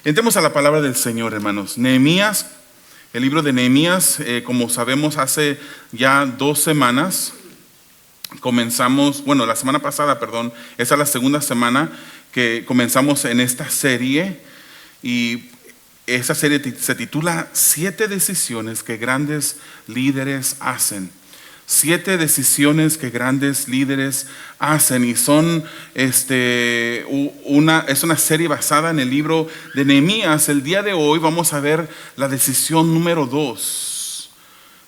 Entremos a la palabra del Señor, hermanos. Nehemías, el libro de Nehemías, como sabemos, hace ya 2 semanas comenzamos, la semana pasada, perdón, esa es la segunda semana que comenzamos en esta serie, y esa serie se titula 7 decisiones que grandes líderes hacen. 7 decisiones que grandes líderes hacen, y es una serie basada en el libro de Nehemías. El día de hoy vamos a ver la decisión número 2.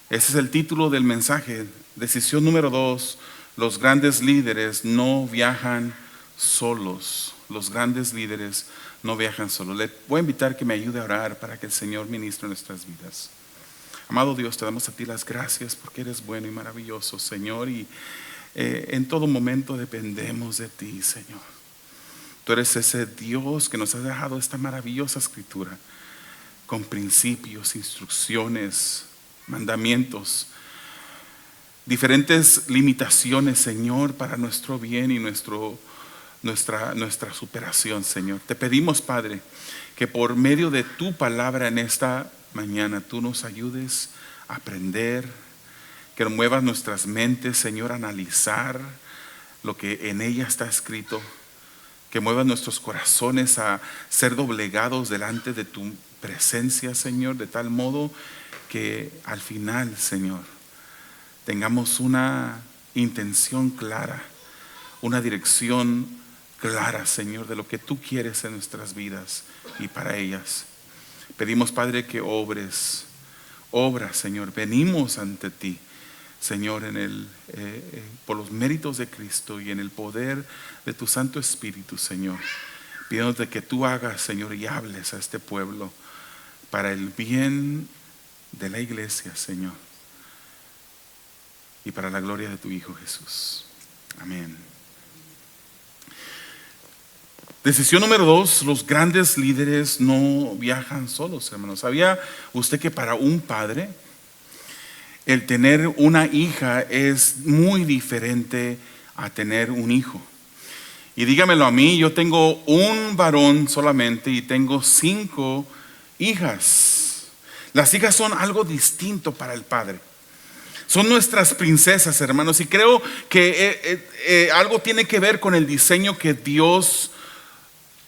Ese es el título del mensaje. Decisión número 2. Los grandes líderes no viajan solos. Los grandes líderes no viajan solos. Le voy a invitar que me ayude a orar para que el Señor ministre nuestras vidas. Amado Dios, te damos a ti las gracias porque eres bueno y maravilloso, Señor, y en todo momento dependemos de ti, Señor. Tú eres ese Dios que nos ha dejado esta maravillosa escritura con principios, instrucciones, mandamientos, diferentes limitaciones, Señor, para nuestro bien y nuestra superación, Señor. Te pedimos, Padre, que por medio de tu palabra en esta mañana tú nos ayudes a aprender, que muevas nuestras mentes, Señor, a analizar lo que en ella está escrito, que muevas nuestros corazones a ser doblegados delante de tu presencia, Señor, de tal modo que al final, Señor, tengamos una intención clara, una dirección clara, Señor, de lo que tú quieres en nuestras vidas y para ellas. Pedimos, Padre, que obra, Señor. Venimos ante ti, Señor, por los méritos de Cristo y en el poder de tu Santo Espíritu, Señor. Pidiéndote que tú hagas, Señor, y hables a este pueblo para el bien de la iglesia, Señor, y para la gloria de tu Hijo Jesús. Amén. Decisión número 2, los grandes líderes no viajan solos, hermanos. ¿Sabía usted que para un padre el tener una hija es muy diferente a tener un hijo? Y dígamelo a mí, yo tengo un varón solamente y tengo 5 hijas. Las hijas son algo distinto para el padre. Son nuestras princesas, hermanos, y creo que algo tiene que ver con el diseño que Dios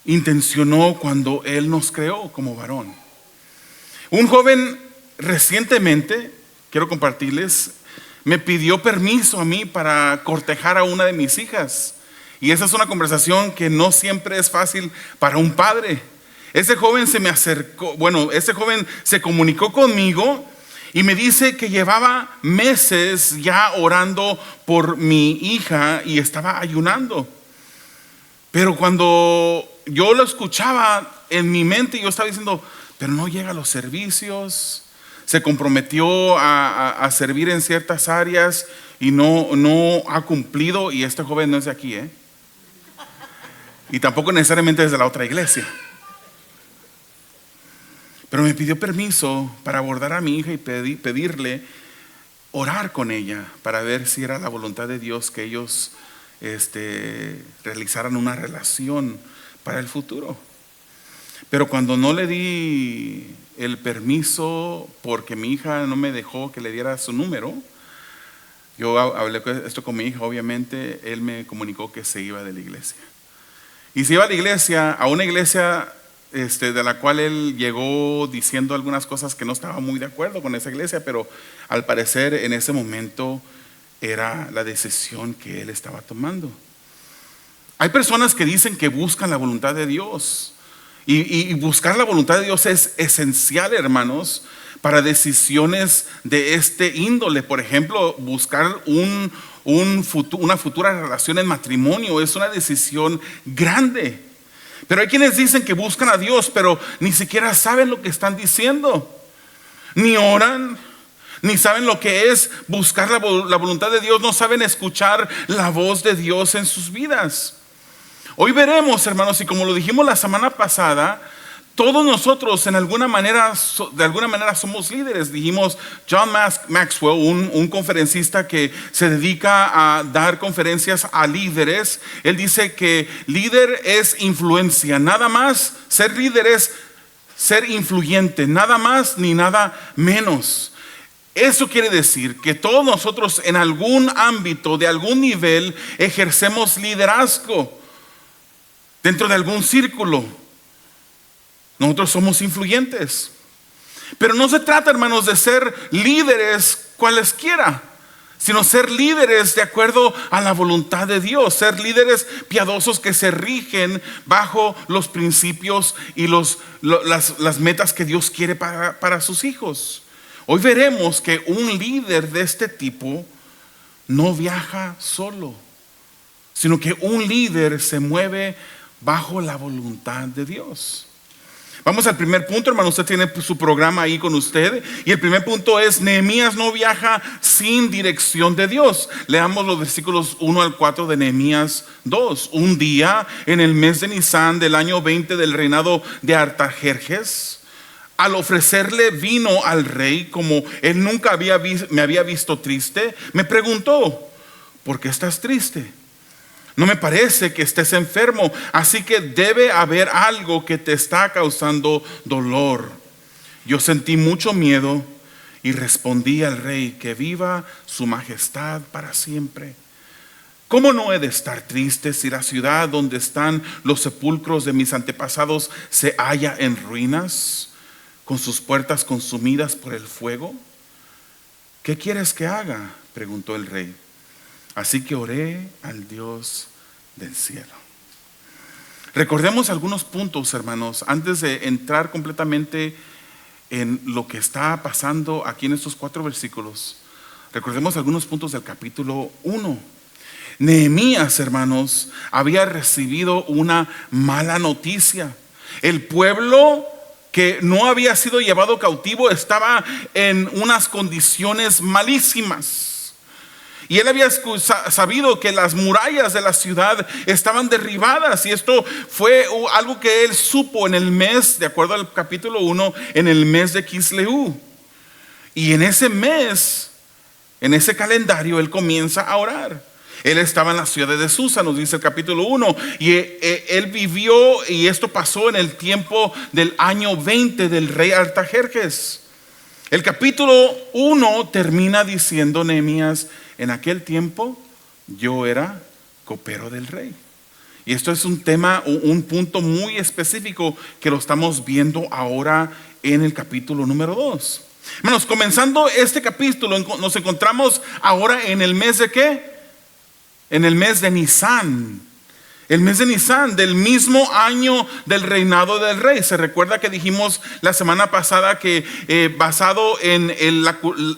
intencionó cuando Él nos creó como varón. Un joven recientemente, quiero compartirles, me pidió permiso a mí para cortejar a una de mis hijas. Y esa es una conversación que no siempre es fácil para un padre. Ese joven se me acercó, ese joven se comunicó conmigo y me dice que llevaba meses ya orando por mi hija y estaba ayunando. Pero cuando yo lo escuchaba en mi mente, yo estaba diciendo, pero no llega a los servicios, se comprometió a servir en ciertas áreas y no ha cumplido. Y este joven no es de aquí, y tampoco necesariamente es de la otra iglesia. Pero me pidió permiso para abordar a mi hija y pedirle orar con ella para ver si era la voluntad de Dios que ellos realizaran una relación para el futuro. Pero cuando no le di el permiso porque mi hija no me dejó que le diera su número, yo hablé esto con mi hija. Obviamente él me comunicó que se iba de la iglesia, y se iba a la iglesia, a una iglesia de la cual él llegó diciendo algunas cosas que no estaba muy de acuerdo con esa iglesia, pero al parecer en ese momento era la decisión que él estaba tomando. Hay personas que dicen que buscan la voluntad de Dios, y buscar la voluntad de Dios es esencial, hermanos, para decisiones de este índole. Por ejemplo, buscar una futura relación en matrimonio es una decisión grande. Pero hay quienes dicen que buscan a Dios, pero ni siquiera saben lo que están diciendo, ni oran, ni saben lo que es buscar la voluntad de Dios, no saben escuchar la voz de Dios en sus vidas. Hoy veremos, hermanos, y como lo dijimos la semana pasada, todos nosotros de alguna manera somos líderes. Dijimos, John Maxwell, un conferencista que se dedica a dar conferencias a líderes, él dice que líder es influencia, nada más. Ser líder es ser influyente, nada más ni nada menos. Eso quiere decir que todos nosotros en algún ámbito, de algún nivel, ejercemos liderazgo dentro de algún círculo. Nosotros somos influyentes. Pero no se trata, hermanos, de ser líderes cualesquiera, sino ser líderes de acuerdo a la voluntad de Dios, ser líderes piadosos que se rigen bajo los principios y las metas que Dios quiere para sus hijos. Hoy veremos que un líder de este tipo no viaja solo, sino que un líder se mueve bajo la voluntad de Dios. Vamos al primer punto, hermano. Usted tiene su programa ahí con usted. Y el primer punto es: Nehemías no viaja sin dirección de Dios. Leamos los versículos 1 al 4 de Nehemías 2. Un día en el mes de Nisán del año 20 del reinado de Artajerjes, al ofrecerle vino al rey, como él nunca me había visto triste, me preguntó: ¿por qué estás triste? No me parece que estés enfermo, así que debe haber algo que te está causando dolor. Yo sentí mucho miedo y respondí al rey: que viva su majestad para siempre. ¿Cómo no he de estar triste si la ciudad donde están los sepulcros de mis antepasados se halla en ruinas, con sus puertas consumidas por el fuego? ¿Qué quieres que haga?, preguntó el rey. Así que oré al Dios del cielo. Recordemos algunos puntos, hermanos, antes de entrar completamente en lo que está pasando aquí en estos 4 versículos. Recordemos algunos puntos del capítulo 1. Nehemías, hermanos, había recibido una mala noticia. El pueblo que no había sido llevado cautivo estaba en unas condiciones malísimas. Y él había sabido que las murallas de la ciudad estaban derribadas. Y esto fue algo que él supo en el mes, de acuerdo al capítulo 1, en el mes de Quisleu. Y en ese mes, en ese calendario, él comienza a orar. Él estaba en la ciudad de Susa, nos dice el capítulo 1. Y él vivió, y esto pasó en el tiempo del año 20 del rey Artajerjes. El capítulo 1 termina diciendo Nehemías: en aquel tiempo yo era copero del rey. Y esto es un tema, un punto muy específico que lo estamos viendo ahora en el capítulo número 2. Hermanos, comenzando este capítulo, nos encontramos ahora en el mes de ¿qué? En el mes de Nisán. El mes de Nisán, del mismo año del reinado del rey. Se recuerda que dijimos la semana pasada que basado en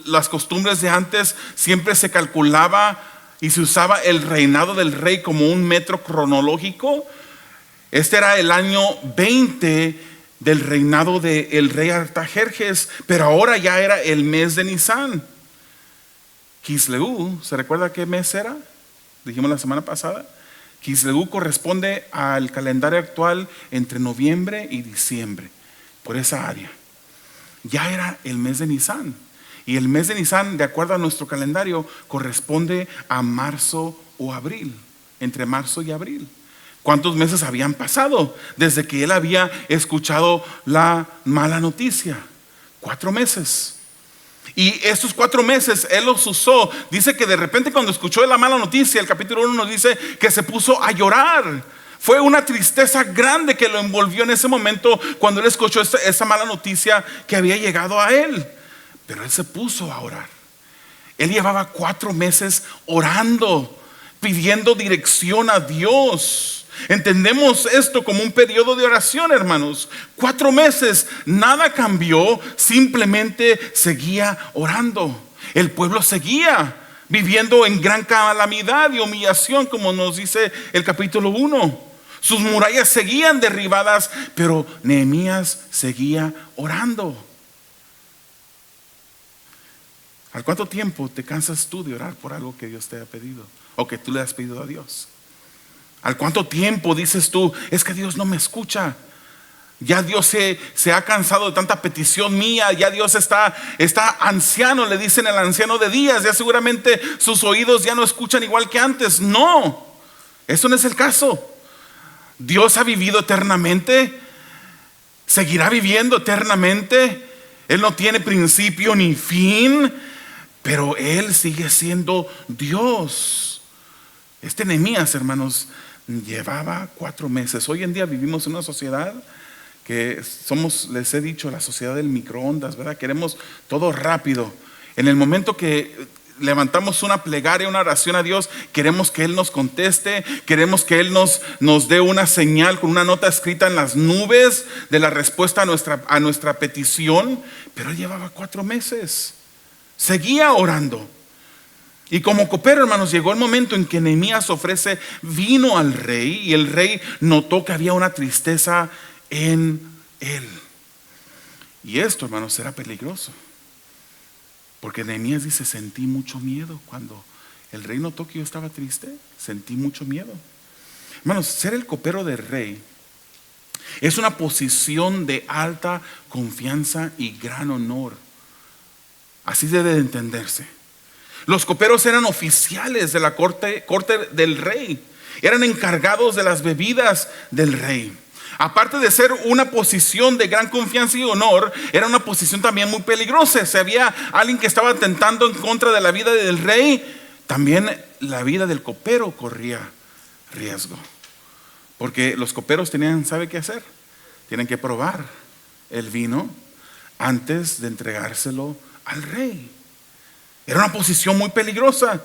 las costumbres de antes, siempre se calculaba y se usaba el reinado del rey como un metro cronológico. Este era el año 20 del reinado del rey Artajerjes, pero ahora ya era el mes de Nisán. Quisleu, ¿se recuerda qué mes era? Dijimos la semana pasada. Quisleu corresponde al calendario actual entre noviembre y diciembre, por esa área. Ya era el mes de Nisán. Y el mes de Nisán, de acuerdo a nuestro calendario, corresponde a marzo o abril, entre marzo y abril. ¿Cuántos meses habían pasado desde que él había escuchado la mala noticia? 4 meses. Y estos 4 meses él los usó. Dice que de repente cuando escuchó la mala noticia, el capítulo 1 nos dice que se puso a llorar. Fue una tristeza grande que lo envolvió en ese momento cuando él escuchó esa mala noticia que había llegado a él. Pero él se puso a orar. Él llevaba 4 meses orando, pidiendo dirección a Dios. Entendemos esto como un periodo de oración, hermanos. 4 meses, nada cambió, simplemente seguía orando. El pueblo seguía viviendo en gran calamidad y humillación, como nos dice el capítulo 1. Sus murallas seguían derribadas, pero Nehemías seguía orando. ¿Al cuánto tiempo te cansas tú de orar por algo que Dios te ha pedido o que tú le has pedido a Dios? ¿Al cuánto tiempo dices tú: es que Dios no me escucha? Ya Dios se ha cansado de tanta petición mía. Ya Dios está anciano, le dicen el anciano de días. Ya seguramente sus oídos ya no escuchan igual que antes. No, eso no es el caso. Dios ha vivido eternamente. ¿Seguirá viviendo eternamente? Él no tiene principio ni fin, pero Él sigue siendo Dios. Este Nehemías, hermanos, llevaba 4 meses. Hoy en día vivimos en una sociedad que somos, les he dicho, la sociedad del microondas, ¿verdad? Queremos todo rápido. En el momento que levantamos una plegaria, una oración a Dios, queremos que Él nos conteste, queremos que Él nos dé una señal con una nota escrita en las nubes de la respuesta a nuestra petición. Pero Él llevaba 4 meses, seguía orando. Y como copero, hermanos, llegó el momento en que Nehemías ofrece vino al rey, y el rey notó que había una tristeza en él. Y esto, hermanos, era peligroso, porque Nehemías dice: sentí mucho miedo. Cuando el rey notó que yo estaba triste, sentí mucho miedo. Hermanos, ser el copero del rey es una posición de alta confianza y gran honor. Así debe de entenderse. Los coperos eran oficiales de la corte del rey, eran encargados de las bebidas del rey. Aparte de ser una posición de gran confianza y honor, era una posición también muy peligrosa. Si había alguien que estaba atentando en contra de la vida del rey, también la vida del copero corría riesgo. Porque los coperos tenían, ¿sabe qué hacer? Tienen que probar el vino antes de entregárselo al rey. Era una posición muy peligrosa.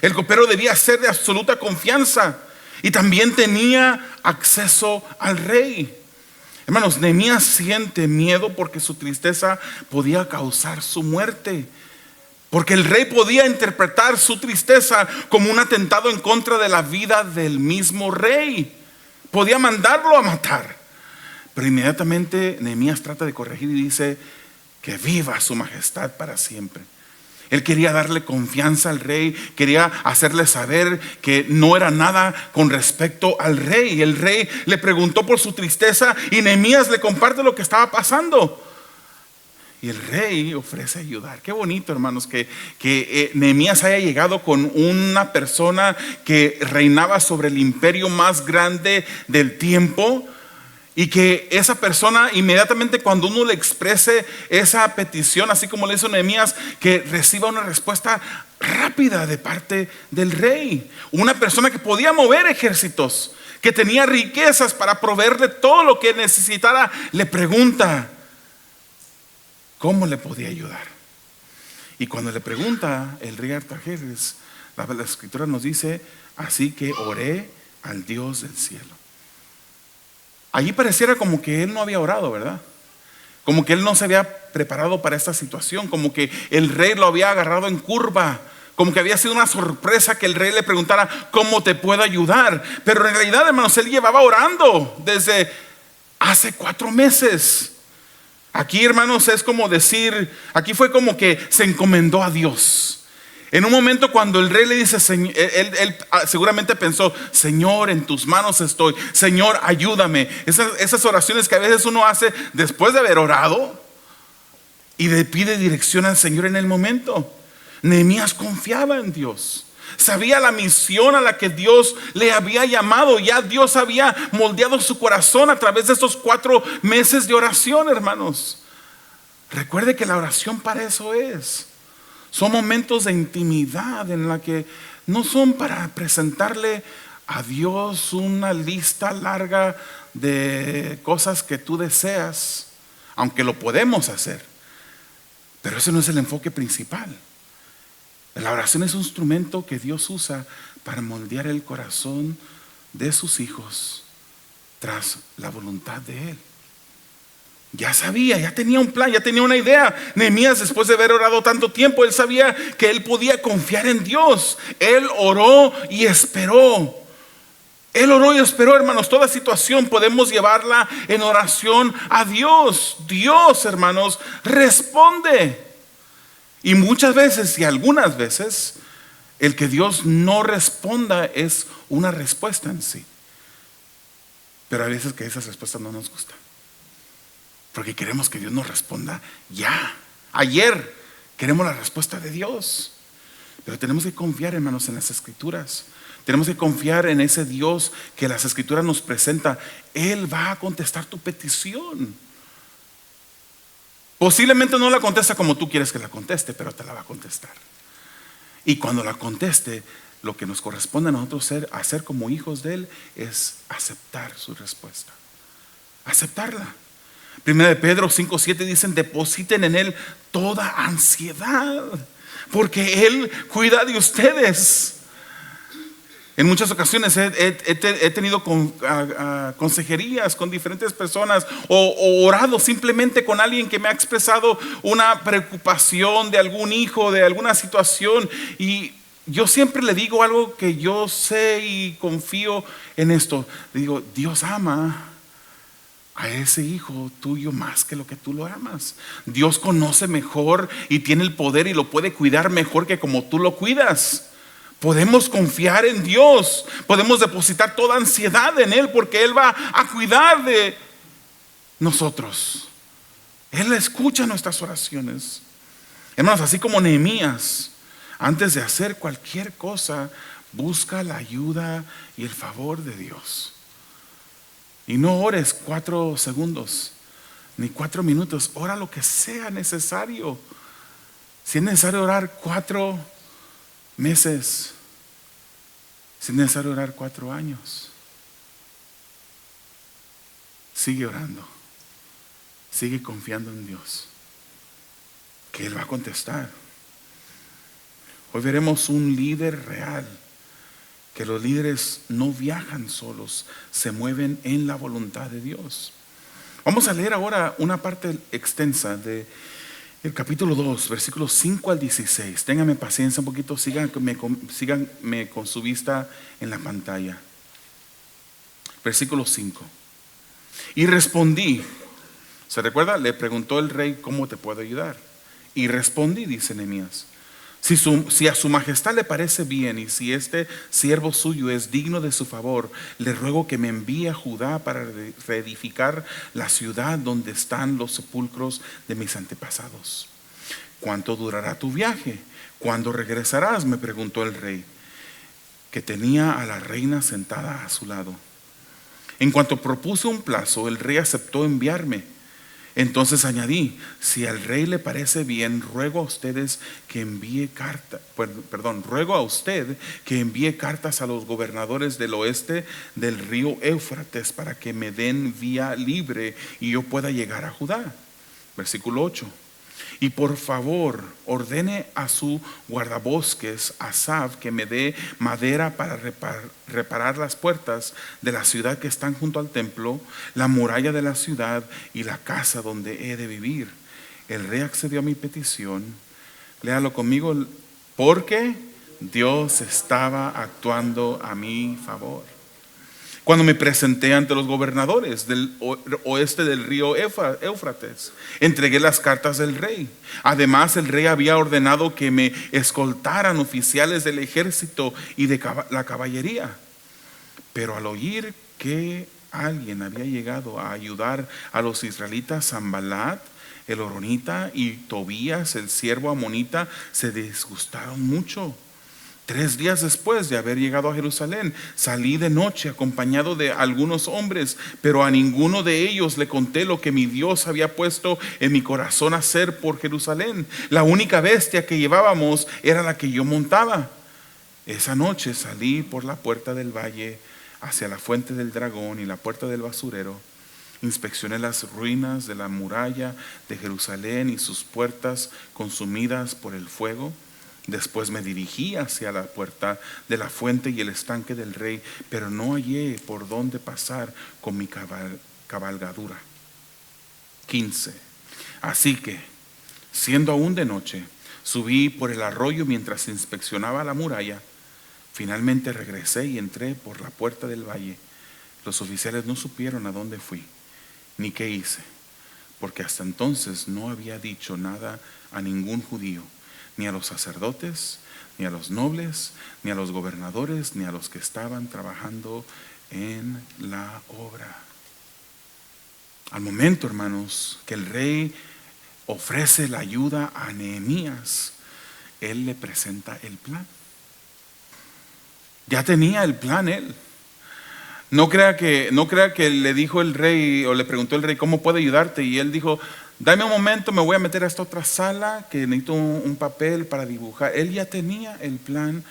El copero debía ser de absoluta confianza y también tenía acceso al rey. Hermanos, Nehemías siente miedo porque su tristeza podía causar su muerte, porque el rey podía interpretar su tristeza como un atentado en contra de la vida del mismo rey. Podía mandarlo a matar. Pero inmediatamente Nehemías trata de corregir y dice: que viva su majestad para siempre. Él quería darle confianza al rey, quería hacerle saber que no era nada con respecto al rey. Y el rey le preguntó por su tristeza y Nehemías le comparte lo que estaba pasando. Y el rey ofrece ayudar. Qué bonito, hermanos, que Nehemías haya llegado con una persona que reinaba sobre el imperio más grande del tiempo. Y que esa persona, inmediatamente cuando uno le exprese esa petición, así como le hizo Nehemías, que reciba una respuesta rápida de parte del rey. Una persona que podía mover ejércitos, que tenía riquezas para proveerle todo lo que necesitara, le pregunta cómo le podía ayudar. Y cuando le pregunta el rey Artajerjes, la escritura nos dice: así que oré al Dios del cielo. Allí pareciera como que él no había orado, ¿verdad? Como que él no se había preparado para esta situación, como que el rey lo había agarrado en curva, como que había sido una sorpresa que el rey le preguntara: ¿cómo te puedo ayudar? Pero en realidad, hermanos, él llevaba orando desde hace 4 meses. Aquí, hermanos, es como decir, aquí fue como que se encomendó a Dios. En un momento cuando el rey le dice, él seguramente pensó: Señor, en tus manos estoy. Señor, ayúdame. Esas oraciones que a veces uno hace después de haber orado y le pide dirección al Señor en el momento. Nehemías confiaba en Dios. Sabía la misión a la que Dios le había llamado. Ya Dios había moldeado su corazón a través de estos 4 meses de oración, hermanos. Recuerde que la oración para eso es. Son momentos de intimidad en la que no son para presentarle a Dios una lista larga de cosas que tú deseas, aunque lo podemos hacer, pero ese no es el enfoque principal. La oración es un instrumento que Dios usa para moldear el corazón de sus hijos tras la voluntad de Él. Ya sabía, ya tenía un plan, ya tenía una idea. Nehemías, después de haber orado tanto tiempo, él sabía que él podía confiar en Dios. Él oró y esperó. Él oró y esperó, hermanos. Toda situación podemos llevarla en oración a Dios. Dios, hermanos, responde. Y muchas veces y algunas veces el que Dios no responda es una respuesta en sí. Pero a veces que esas respuestas no nos gustan, porque queremos que Dios nos responda ya. Ayer queremos la respuesta de Dios. Pero tenemos que confiar, hermanos, en las Escrituras. Tenemos que confiar en ese Dios que las Escrituras nos presenta. Él va a contestar tu petición. Posiblemente no la contesta como tú quieres que la conteste, pero te la va a contestar. Y cuando la conteste, lo que nos corresponde a nosotros hacer como hijos de Él es aceptar su respuesta. Aceptarla. Primera de Pedro 5:7 dicen: depositen en Él toda ansiedad, porque Él cuida de ustedes. En muchas ocasiones he tenido consejerías con diferentes personas o orado simplemente con alguien que me ha expresado una preocupación de algún hijo, de alguna situación, y yo siempre le digo algo que yo sé y confío en esto. Le digo: Dios ama a ese hijo tuyo más que lo que tú lo amas. Dios conoce mejor y tiene el poder y lo puede cuidar mejor que como tú lo cuidas. Podemos confiar en Dios, podemos depositar toda ansiedad en Él, porque Él va a cuidar de nosotros. Él escucha nuestras oraciones. Hermanos, así como Nehemías, antes de hacer cualquier cosa, busca la ayuda y el favor de Dios. Y no ores 4 segundos ni 4 minutos, ora lo que sea necesario. Si es necesario orar 4 meses, si es necesario orar 4 años, sigue orando, sigue confiando en Dios, que Él va a contestar. Hoy veremos un líder real, que los líderes no viajan solos, se mueven en la voluntad de Dios. Vamos a leer ahora una parte extensa de el capítulo 2, versículos 5 al 16. Ténganme paciencia un poquito, síganme con su vista en la pantalla. Versículo 5. Y respondí, ¿se recuerda? Le preguntó el rey: ¿cómo te puedo ayudar? Y respondí, dice Nehemías: si a su majestad le parece bien, y si este siervo suyo es digno de su favor, le ruego que me envíe a Judá para reedificar la ciudad donde están los sepulcros de mis antepasados. ¿Cuánto durará tu viaje? ¿Cuándo regresarás?, me preguntó el rey, que tenía a la reina sentada a su lado. En cuanto propuse un plazo, el rey aceptó enviarme. Entonces añadí: si al rey le parece bien, ruego a usted que envíe cartas a los gobernadores del oeste del río Éufrates para que me den vía libre y yo pueda llegar a Judá. Versículo 8. Y por favor ordene a su guardabosques, Asaf, que me dé madera para reparar las puertas de la ciudad que están junto al templo, la muralla de la ciudad y la casa donde he de vivir. El rey accedió a mi petición. Léalo conmigo: porque Dios estaba actuando a mi favor. Cuando me presenté ante los gobernadores del oeste del río Éufrates, entregué las cartas del rey. Además, el rey había ordenado que me escoltaran oficiales del ejército y de la caballería. Pero al oír que alguien había llegado a ayudar a los israelitas, Sanballat el horonita y Tobías el siervo amonita, se disgustaron mucho. 3 días después de haber llegado a Jerusalén, salí de noche acompañado de algunos hombres, pero a ninguno de ellos le conté lo que mi Dios había puesto en mi corazón hacer por Jerusalén. La única bestia que llevábamos era la que yo montaba. Esa noche salí por la puerta del valle hacia la fuente del dragón y la puerta del basurero. Inspeccioné las ruinas de la muralla de Jerusalén y sus puertas consumidas por el fuego. Después me dirigí hacia la puerta de la fuente y el estanque del rey, pero no hallé por dónde pasar con mi cabalgadura. 15. Así que, siendo aún de noche, subí por el arroyo mientras inspeccionaba la muralla. Finalmente regresé y entré por la puerta del valle. Los oficiales no supieron a dónde fui, ni qué hice, porque hasta entonces no había dicho nada a ningún judío, ni a los sacerdotes, ni a los nobles, ni a los gobernadores, ni a los que estaban trabajando en la obra. Al momento, hermanos, que el rey ofrece la ayuda a Nehemías, él le presenta el plan. Ya tenía el plan él. No crea que le dijo el rey o le preguntó el rey: ¿cómo puedo ayudarte? Y él dijo: Dame un momento, me voy a meter a esta otra sala que necesito un papel para dibujar. Él ya tenía el plan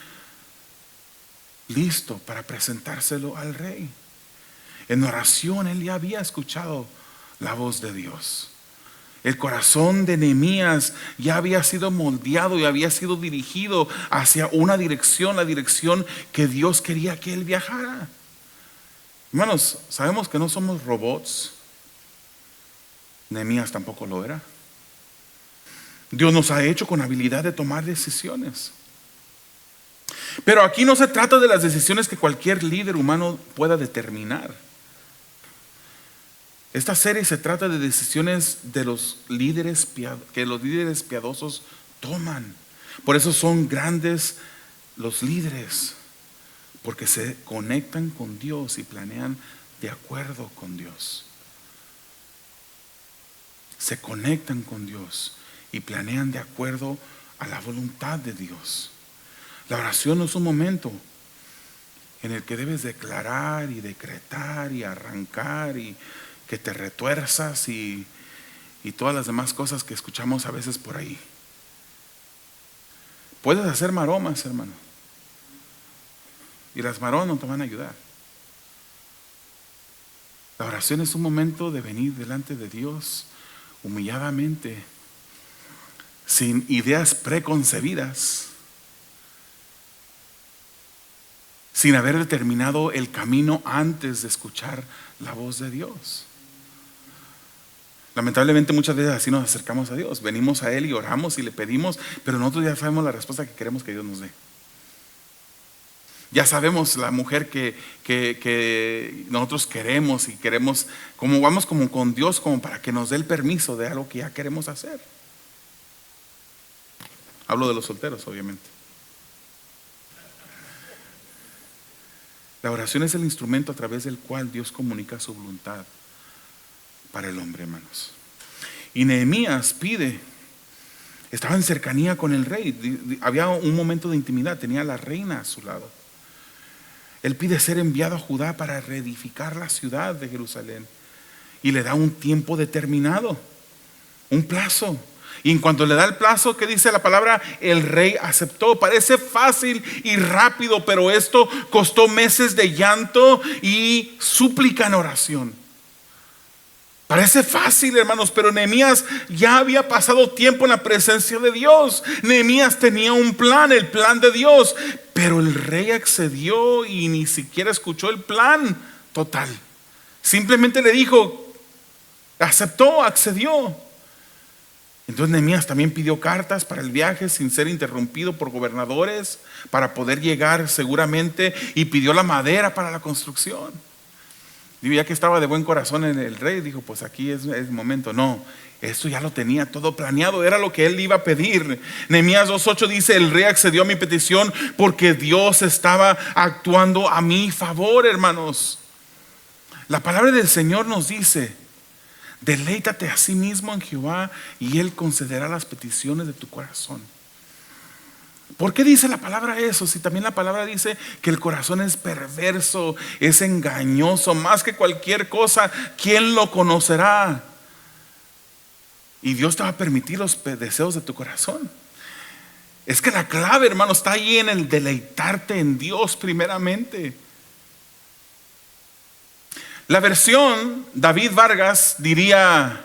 listo para presentárselo al rey. En oración él ya había escuchado la voz de Dios. El corazón de Nehemías ya había sido moldeado y había sido dirigido hacia una dirección, la dirección que Dios quería que él viajara. Hermanos, sabemos que no somos robots. Nehemías tampoco lo era. Dios nos ha hecho con habilidad de tomar decisiones. Pero aquí no se trata de las decisiones que cualquier líder humano pueda determinar. Esta serie se trata de decisiones de los líderes que los líderes piadosos toman. Por eso son grandes los líderes, porque se conectan con Dios y planean de acuerdo con Dios. Se conectan con Dios y planean de acuerdo a la voluntad de Dios. La oración no es un momento en el que debes declarar y decretar y arrancar y que te retuerzas y todas las demás cosas que escuchamos a veces por ahí. Puedes hacer maromas, hermano, y las maromas no te van a ayudar. La oración es un momento de venir delante de Dios humilladamente, sin ideas preconcebidas, sin haber determinado el camino antes de escuchar la voz de Dios. Lamentablemente muchas veces así nos acercamos a Dios. Venimos a Él y oramos y le pedimos, pero nosotros ya sabemos la respuesta que queremos que Dios nos dé. Ya sabemos la mujer que nosotros queremos y queremos, como vamos como con Dios, como para que nos dé el permiso de algo que ya queremos hacer. Hablo de los solteros, obviamente. La oración es el instrumento a través del cual Dios comunica su voluntad para el hombre, hermanos. Y Nehemías pide, estaba en cercanía con el rey, había un momento de intimidad, tenía a la reina a su lado. Él pide ser enviado a Judá para reedificar la ciudad de Jerusalén y le da un tiempo determinado, un plazo. Y en cuanto le da el plazo, ¿qué dice la palabra? El rey aceptó. Parece fácil y rápido, pero esto costó meses de llanto y súplica en oración. Parece fácil, hermanos, pero Nehemías ya había pasado tiempo en la presencia de Dios. Nehemías tenía un plan, el plan de Dios, pero el rey accedió y ni siquiera escuchó el plan total. Simplemente le dijo, aceptó, accedió. Entonces Nehemías también pidió cartas para el viaje sin ser interrumpido por gobernadores para poder llegar seguramente, y pidió la madera para la construcción. Digo, ya que estaba de buen corazón en el rey, dijo, pues aquí es el momento. No, esto ya lo tenía todo planeado, era lo que él iba a pedir. Nehemías 2:8 dice, el rey accedió a mi petición porque Dios estaba actuando a mi favor, hermanos. La palabra del Señor nos dice, deleítate a sí mismo en Jehová y Él concederá las peticiones de tu corazón. ¿Por qué dice la palabra eso? Si también la palabra dice que el corazón es perverso, es engañoso, más que cualquier cosa, ¿quién lo conocerá? Y Dios te va a permitir los deseos de tu corazón. Es que la clave, hermano, está ahí en el deleitarte en Dios primeramente. La versión David Vargas diría,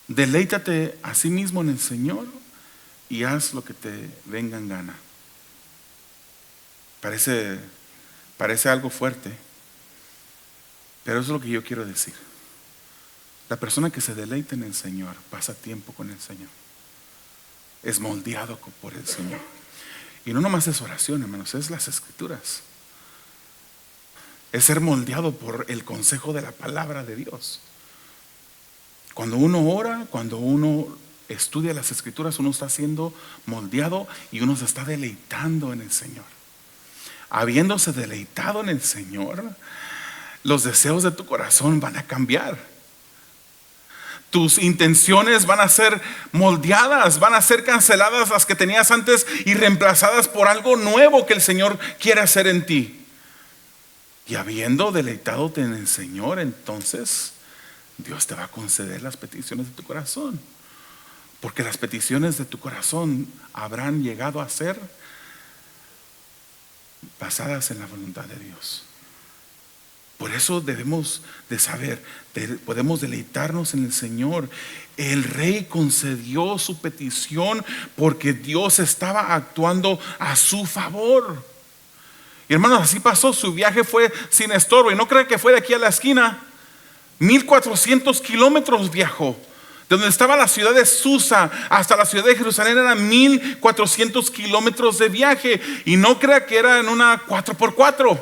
deleítate a sí mismo en el Señor y haz lo que te venga en gana. Parece algo fuerte, pero eso es lo que yo quiero decir. La persona que se deleita en el Señor pasa tiempo con el Señor, es moldeado por el Señor. Y no nomás es oración, hermanos, es las Escrituras. Es ser moldeado por el consejo de la palabra de Dios. Cuando uno ora, cuando uno estudia las Escrituras, uno está siendo moldeado y uno se está deleitando en el Señor. Habiéndose deleitado en el Señor, los deseos de tu corazón van a cambiar. Tus intenciones van a ser moldeadas, van a ser canceladas las que tenías antes y reemplazadas por algo nuevo que el Señor quiere hacer en ti. Y habiendo deleitadote en el Señor, entonces Dios te va a conceder las peticiones de tu corazón, porque las peticiones de tu corazón habrán llegado a ser basadas en la voluntad de Dios. Por eso debemos de saber, podemos deleitarnos en el Señor. El rey concedió su petición porque Dios estaba actuando a su favor. Y hermanos, así pasó. Su viaje fue sin estorbo. Y no creo que fue de aquí a la esquina. 1400 kilómetros viajó. De donde estaba la ciudad de Susa hasta la ciudad de Jerusalén eran 1400 kilómetros de viaje. Y no crea que era en una 4x4.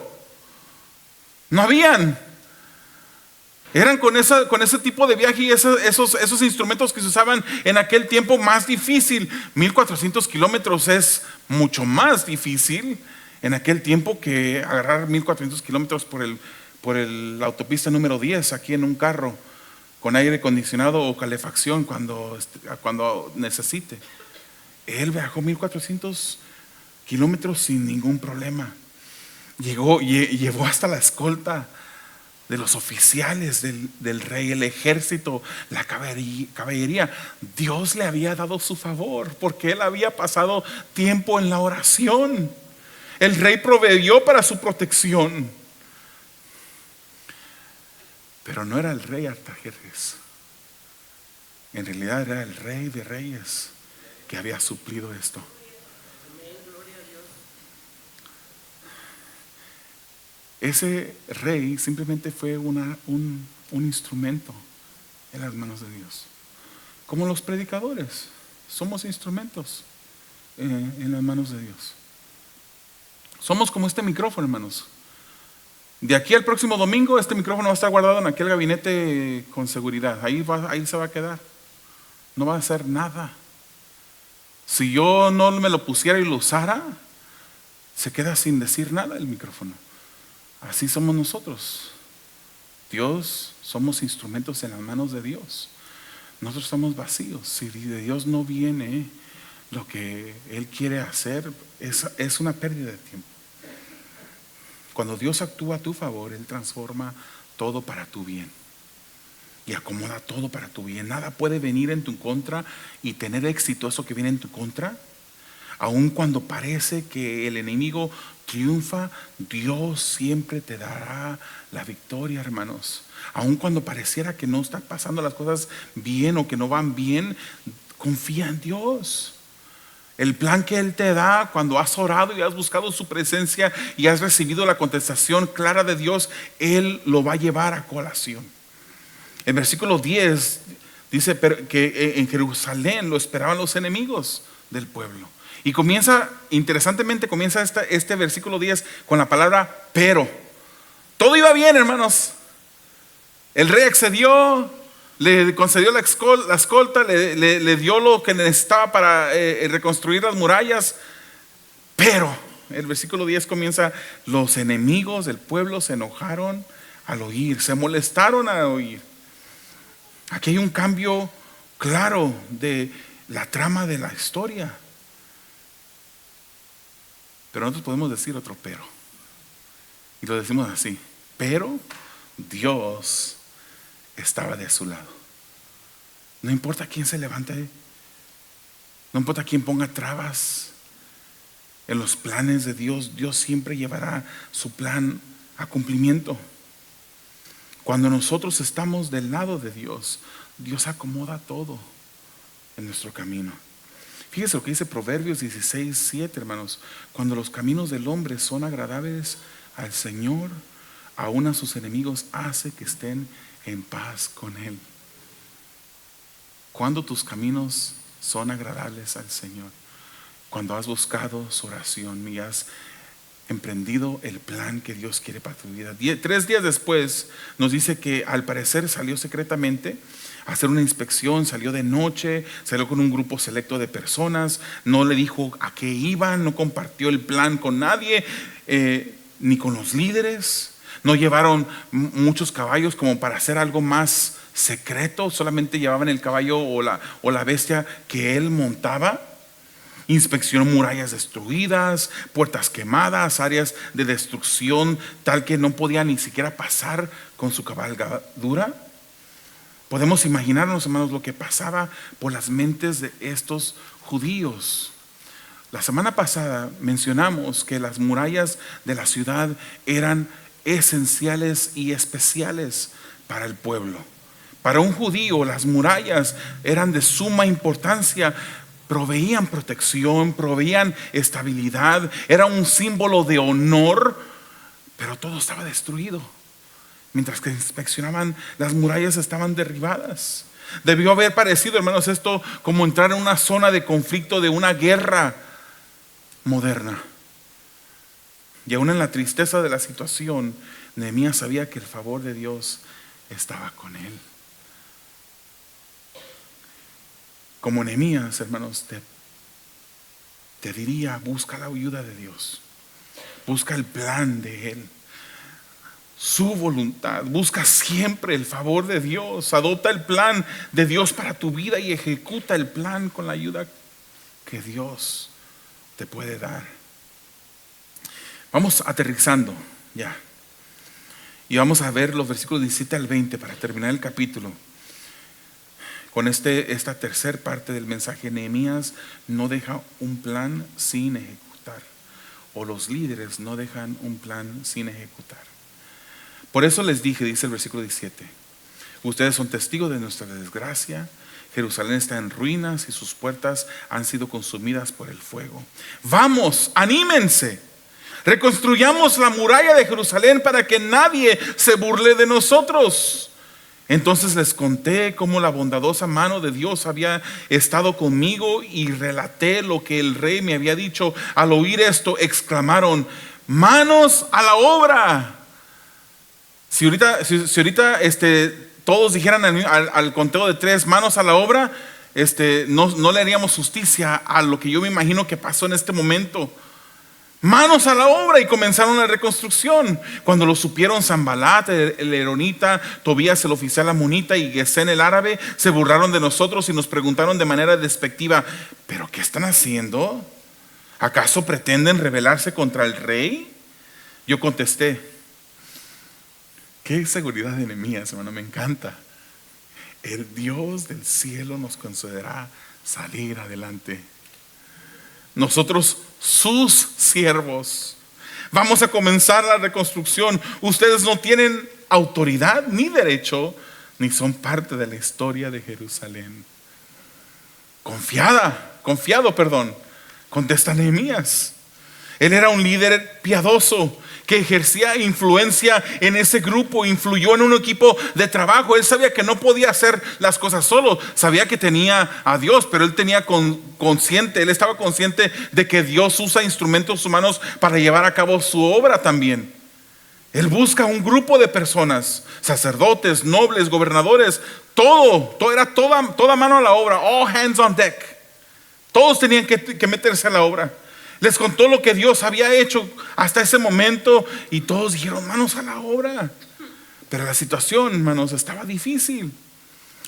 No habían. Eran con ese tipo de viaje y esos instrumentos que se usaban en aquel tiempo más difícil. 1400 kilómetros es mucho más difícil en aquel tiempo que agarrar 1400 kilómetros por la autopista número 10 aquí en un carro con aire acondicionado o calefacción cuando necesite. Él viajó 1400 kilómetros sin ningún problema. Llevó hasta la escolta de los oficiales del rey, el ejército, la caballería. Dios le había dado su favor porque él había pasado tiempo en la oración. El rey proveyó para su protección. Pero no era el rey Artajerjes. En realidad era el rey de reyes que había suplido esto. Ese rey simplemente fue un instrumento en las manos de Dios. Como los predicadores, somos instrumentos en las manos de Dios. Somos como este micrófono, hermanos. De aquí al próximo domingo, este micrófono va a estar guardado en aquel gabinete con seguridad. Ahí se va a quedar. No va a hacer nada. Si yo no me lo pusiera y lo usara, se queda sin decir nada el micrófono. Así somos nosotros. Dios, somos instrumentos en las manos de Dios. Nosotros estamos vacíos. Si de Dios no viene lo que Él quiere hacer, es una pérdida de tiempo. Cuando Dios actúa a tu favor, Él transforma todo para tu bien y acomoda todo para tu bien. Nada puede venir en tu contra y tener éxito eso que viene en tu contra. Aun cuando parece que el enemigo triunfa, Dios siempre te dará la victoria, hermanos. Aun cuando pareciera que no están pasando las cosas bien o que no van bien, confía en Dios. El plan que Él te da cuando has orado y has buscado su presencia y has recibido la contestación clara de Dios, Él lo va a llevar a colación. El versículo 10 dice que en Jerusalén lo esperaban los enemigos del pueblo. Y interesantemente comienza este versículo 10 con la palabra pero. Todo iba bien, hermanos. El rey accedió, le concedió la escolta, le dio lo que necesitaba para reconstruir las murallas. Pero el versículo 10 comienza: los enemigos del pueblo se enojaron al oír, se molestaron al oír. Aquí hay un cambio claro de la trama de la historia. Pero nosotros podemos decir otro pero. Y lo decimos así: pero Dios estaba de su lado. No importa quién se levante, no importa quién ponga trabas en los planes de Dios, Dios siempre llevará su plan a cumplimiento. Cuando nosotros estamos del lado de Dios, Dios acomoda todo en nuestro camino. Fíjese lo que dice Proverbios 16:7, hermanos: cuando los caminos del hombre son agradables al Señor, aún a sus enemigos hace que estén en paz con Él. Cuando tus caminos son agradables al Señor, cuando has buscado su oración y has emprendido el plan que Dios quiere para tu vida. 3 días después nos dice que al parecer salió secretamente a hacer una inspección, salió de noche, salió con un grupo selecto de personas, no le dijo a qué iban, no compartió el plan con nadie, ni con los líderes. No llevaron muchos caballos como para hacer algo más secreto, solamente llevaban el caballo o la bestia que él montaba. Inspeccionó murallas destruidas, puertas quemadas, áreas de destrucción tal que no podía ni siquiera pasar con su cabalgadura. Podemos imaginarnos, hermanos, lo que pasaba por las mentes de estos judíos. La semana pasada mencionamos que las murallas de la ciudad eran esenciales y especiales para el pueblo. Para un judío las murallas eran de suma importancia, proveían protección, proveían estabilidad, era un símbolo de honor, pero todo estaba destruido. Mientras que inspeccionaban, las murallas estaban derribadas. Debió haber parecido, hermanos, esto como entrar en una zona de conflicto de una guerra moderna. Y aún en la tristeza de la situación, Nehemías sabía que el favor de Dios estaba con él. Como Nehemías, hermanos, te diría, busca la ayuda de Dios, busca el plan de Él, su voluntad, busca siempre el favor de Dios, adopta el plan de Dios para tu vida y ejecuta el plan con la ayuda que Dios te puede dar. Vamos aterrizando ya y vamos a ver los versículos 17 al 20 para terminar el capítulo. Con esta tercera parte del mensaje, Nehemías no deja un plan sin ejecutar, o los líderes no dejan un plan sin ejecutar. Por eso les dije, dice el versículo 17, ustedes son testigos de nuestra desgracia. Jerusalén está en ruinas y sus puertas han sido consumidas por el fuego. Vamos, anímense, reconstruyamos la muralla de Jerusalén para que nadie se burle de nosotros. Entonces les conté cómo la bondadosa mano de Dios había estado conmigo y relaté lo que el rey me había dicho. Al oír esto exclamaron, manos a la obra. Si ahorita todos dijeran al conteo de 3, manos a la obra, no le haríamos justicia a lo que yo me imagino que pasó en este momento. Manos a la obra, y comenzaron la reconstrucción. Cuando lo supieron Sanbalat, el eronita, Tobías el oficial amonita y Gesén el árabe, se burlaron de nosotros y nos preguntaron de manera despectiva, ¿pero qué están haciendo? ¿Acaso pretenden rebelarse contra el rey? Yo contesté, qué seguridad de Nehemías, hermano, me encanta. El Dios del cielo nos concederá salir adelante. Nosotros, sus siervos, vamos a comenzar la reconstrucción. Ustedes no tienen autoridad ni derecho, ni son parte de la historia de Jerusalén. Confiado, contesta Nehemías. Él era un líder piadoso que ejercía influencia en ese grupo, influyó en un equipo de trabajo. Él sabía que no podía hacer las cosas solo, sabía que tenía a Dios, pero él él estaba consciente de que Dios usa instrumentos humanos para llevar a cabo su obra también. Él busca un grupo de personas, sacerdotes, nobles, gobernadores, era toda mano a la obra, all hands on deck. Todos tenían que meterse a la obra. Les contó lo que Dios había hecho hasta ese momento y todos dijeron, manos a la obra. Pero la situación, hermanos, estaba difícil.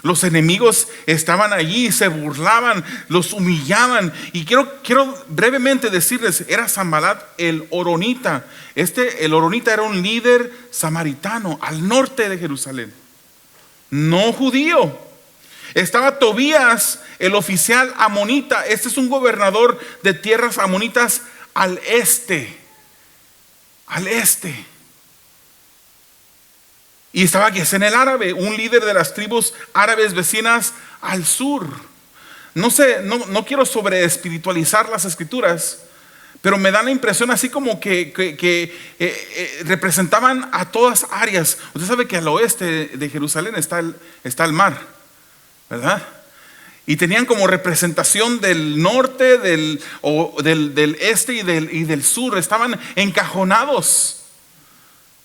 Los enemigos estaban allí, se burlaban, los humillaban. Y quiero brevemente decirles, era Sanbalat el horonita. El horonita era un líder samaritano al norte de Jerusalén, no judío. Estaba Tobías, el oficial amonita. Este es un gobernador de tierras amonitas al este. Y estaba Gesén el árabe, un líder de las tribus árabes vecinas al sur. No quiero sobre espiritualizar las escrituras, pero me da la impresión así como que representaban a todas áreas. Usted sabe que al oeste de Jerusalén está el mar, ¿verdad? Y tenían como representación del norte, del este y del sur. Estaban encajonados.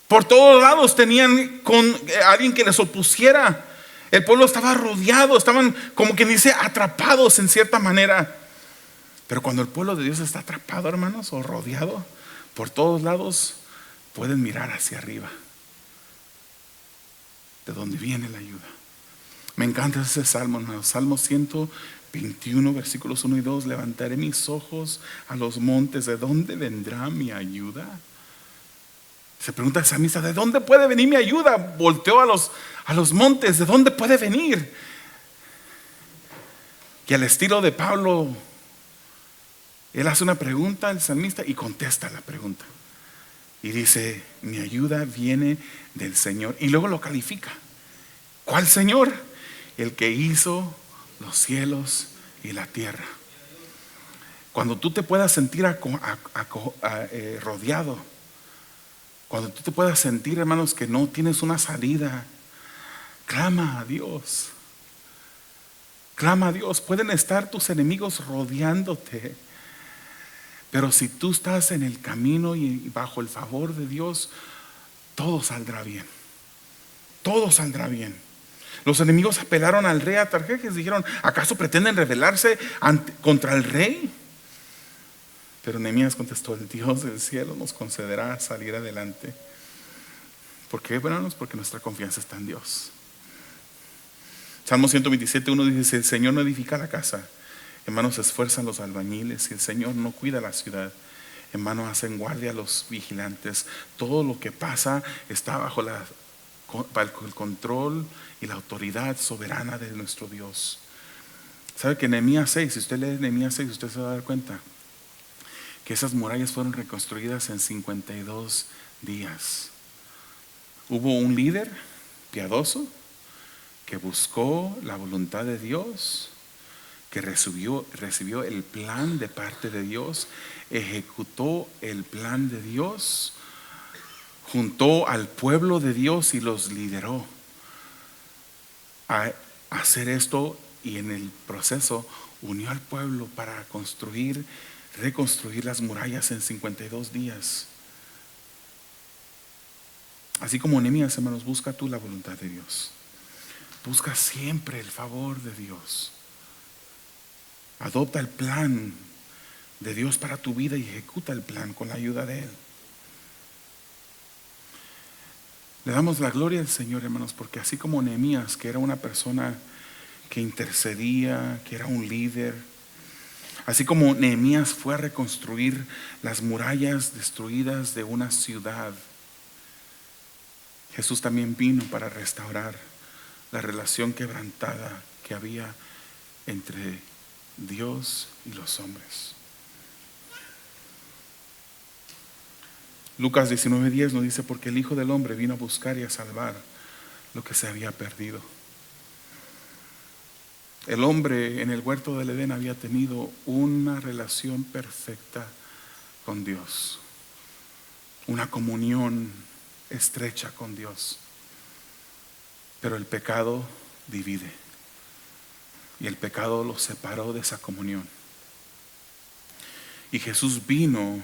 Por todos lados tenían con alguien que les opusiera. El pueblo estaba rodeado, estaban como quien dice atrapados en cierta manera. Pero cuando el pueblo de Dios está atrapado, hermanos, o rodeado por todos lados, pueden mirar hacia arriba, de donde viene la ayuda. Me encanta ese salmo, hermanos. Salmo 121, versículos 1 y 2. Levantaré mis ojos a los montes. ¿De dónde vendrá mi ayuda? Se pregunta el salmista, ¿de dónde puede venir mi ayuda? Volteó a los montes, ¿de dónde puede venir? Y al estilo de Pablo, él hace una pregunta al salmista y contesta la pregunta. Y dice, mi ayuda viene del Señor. Y luego lo califica. ¿Cuál Señor? El que hizo los cielos y la tierra. Cuando tú te puedas sentir rodeado, cuando tú te puedas sentir, hermanos, que no tienes una salida, clama a Dios. Clama a Dios. Pueden estar tus enemigos rodeándote, pero si tú estás en el camino y bajo el favor de Dios, todo saldrá bien. Todo saldrá bien. Los enemigos apelaron al rey Artajerjes, dijeron, ¿acaso pretenden rebelarse contra el rey? Pero Nehemías contestó, el Dios del cielo nos concederá salir adelante. ¿Por qué, hermanos? Porque nuestra confianza está en Dios. Salmo 127:1 dice, si el Señor no edifica la casa, en vano se esfuerzan los albañiles. Si el Señor no cuida la ciudad, en vano hacen guardia los vigilantes. Todo lo que pasa está bajo el control y la autoridad soberana de nuestro Dios. ¿Sabe que Nehemías 6, si usted lee Nehemías 6, usted se va a dar cuenta que esas murallas fueron reconstruidas en 52 días? Hubo un líder piadoso que buscó la voluntad de Dios, que recibió el plan de parte de Dios, ejecutó el plan de Dios, juntó al pueblo de Dios y los lideró a hacer esto, y en el proceso unió al pueblo para reconstruir las murallas en 52 días. Así como Nehemías, hermanos, busca tú la voluntad de Dios. Busca siempre el favor de Dios. Adopta el plan de Dios para tu vida y ejecuta el plan con la ayuda de Él. Le damos la gloria al Señor, hermanos, porque así como Nehemías, que era una persona que intercedía, que era un líder, así como Nehemías fue a reconstruir las murallas destruidas de una ciudad, Jesús también vino para restaurar la relación quebrantada que había entre Dios y los hombres. Lucas 19:10 nos dice, porque el Hijo del Hombre vino a buscar y a salvar lo que se había perdido. El hombre en el huerto del Edén había tenido una relación perfecta con Dios, una comunión estrecha con Dios, pero el pecado divide y el pecado los separó de esa comunión. Y Jesús vino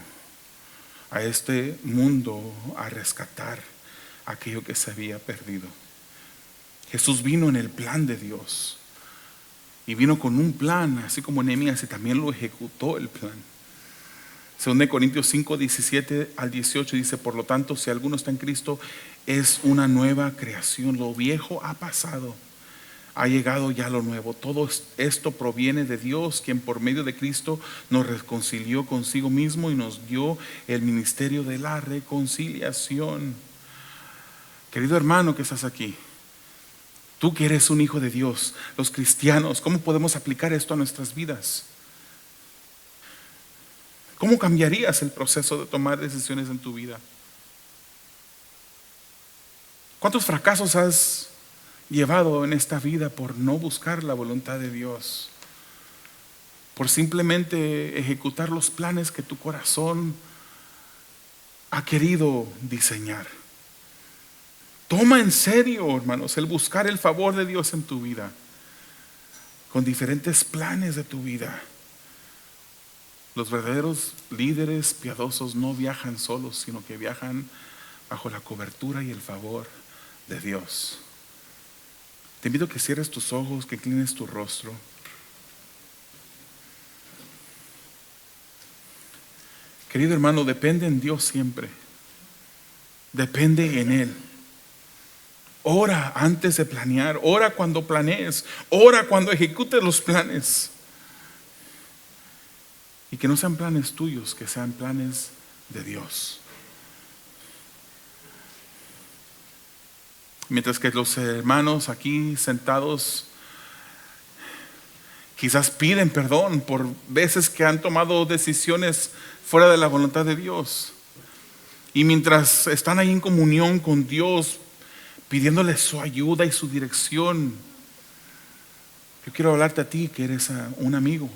a este mundo a rescatar aquello que se había perdido. Jesús vino en el plan de Dios y vino con un plan, así como Nehemías, y también lo ejecutó el plan. 2 Corintios 5:17-18 dice, por lo tanto, si alguno está en Cristo, es una nueva creación. Lo viejo ha pasado, ha llegado ya lo nuevo. Todo esto proviene de Dios, quien por medio de Cristo nos reconcilió consigo mismo y nos dio el ministerio de la reconciliación. Querido hermano que estás aquí, tú que eres un hijo de Dios, los cristianos, ¿cómo podemos aplicar esto a nuestras vidas? ¿Cómo cambiarías el proceso de tomar decisiones en tu vida? ¿Cuántos fracasos has llevado en esta vida por no buscar la voluntad de Dios? Por simplemente ejecutar los planes que tu corazón ha querido diseñar. Toma en serio, hermanos, el buscar el favor de Dios en tu vida, con diferentes planes de tu vida. Los verdaderos líderes piadosos no viajan solos, sino que viajan bajo la cobertura y el favor de Dios. Te invito a que cierres tus ojos, que inclines tu rostro. Querido hermano, depende en Dios siempre. Depende en Él. Ora antes de planear, ora cuando planees, ora cuando ejecutes los planes. Y que no sean planes tuyos, que sean planes de Dios. Mientras que los hermanos aquí sentados quizás piden perdón por veces que han tomado decisiones fuera de la voluntad de Dios. Y mientras están ahí en comunión con Dios, pidiéndole su ayuda y su dirección, yo quiero hablarte a ti que eres un amigo.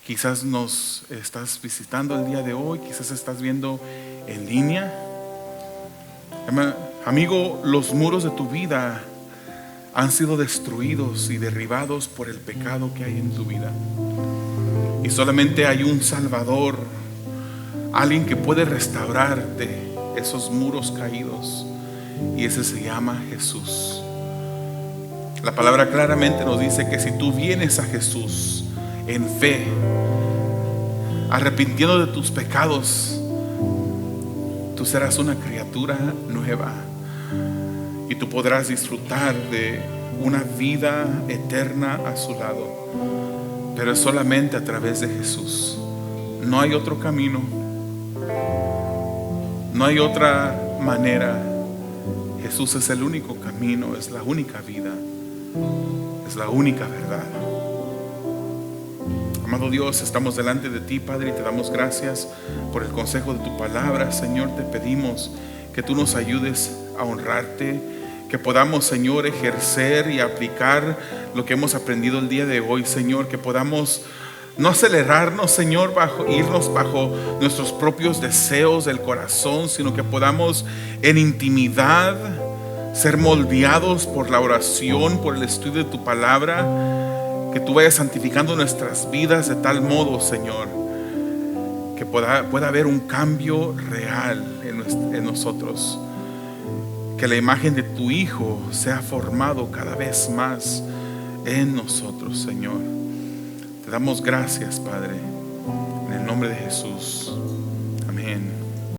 Quizás nos estás visitando el día de hoy, quizás estás viendo en línea. Amigo, los muros de tu vida han sido destruidos y derribados por el pecado que hay en tu vida. Y solamente hay un Salvador, alguien que puede restaurarte esos muros caídos, y ese se llama Jesús. La palabra claramente nos dice que si tú vienes a Jesús en fe, arrepintiendo de tus pecados, tú serás una criatura nueva y tú podrás disfrutar de una vida eterna a su lado, pero es solamente a través de Jesús. No hay otro camino, no hay otra manera. Jesús es el único camino, es la única vida, es la única verdad. Amado Dios, estamos delante de ti, Padre, y te damos gracias por el consejo de tu palabra. Señor, te pedimos que tú nos ayudes a honrarte, que podamos, Señor, ejercer y aplicar lo que hemos aprendido el día de hoy, Señor, que podamos no acelerarnos, Señor, irnos bajo nuestros propios deseos del corazón, sino que podamos en intimidad ser moldeados por la oración, por el estudio de tu palabra, que tú vayas santificando nuestras vidas de tal modo, Señor, que pueda haber un cambio real en nosotros, que la imagen de tu Hijo sea formado cada vez más en nosotros, Señor. Te damos gracias, Padre, en el nombre de Jesús. Amén.